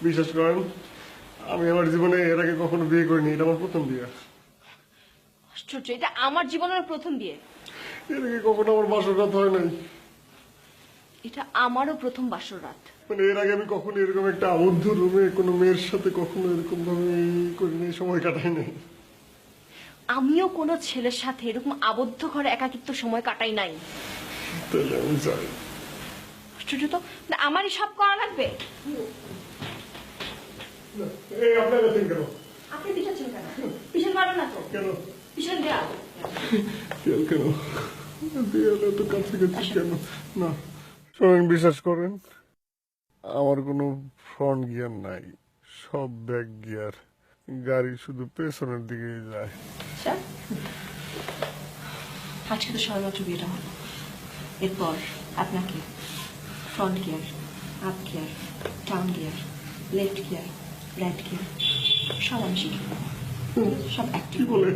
বিশ্বাস করেন, আমি আমার জীবনে এর আগে কখনো বিয়ে করিনি। এটা আমার প্রথম বিয়ে। আশ্চর্য, এটা আমার জীবনের প্রথম বিয়ে। এর আগে কখনো আমার বাসর রাত হয় নাই। এটা আমারও প্রথম বাসর রাত। মানে এর আগে আমি কখনো এরকম একটা আবদ্ধ রুমে কোনো মেয়ের সাথে কখনো এরকম ভাবে করিনি, সময় কাটাই নাই। আমিও কোনো ছেলের সাথে এরকম আবদ্ধ ঘরে একাকিত্ব সময় কাটাই নাই। তাহলে আমি যাই। আশ্চর্য তো, না আমারই সব করা লাগবে। এই আপনার কাছে কেন? আপনি পিছাচ্ছেন কেন? পিছন মারো না তো। কেন? পিছন দেয়া। দেয়াল কেন? দেয়াল এত কাছাকাছি কেন? না শোনেন, বিশ্বাস করেন, আমার কোনো ফ্রন্ট গিয়ার নাই, সব ব্যাক গিয়ার। গাড়ি শুধু পেছনের দিকেই যায়। আচ্ছা, আজকে তো সবেমাত্র বিয়েটা হলো। এরপর আপনাকে front gear, up gear, down gear, left gear, right gear সব আমি শিখিয়ে দেবো। সব কি অ্যাক্টিভ বলে?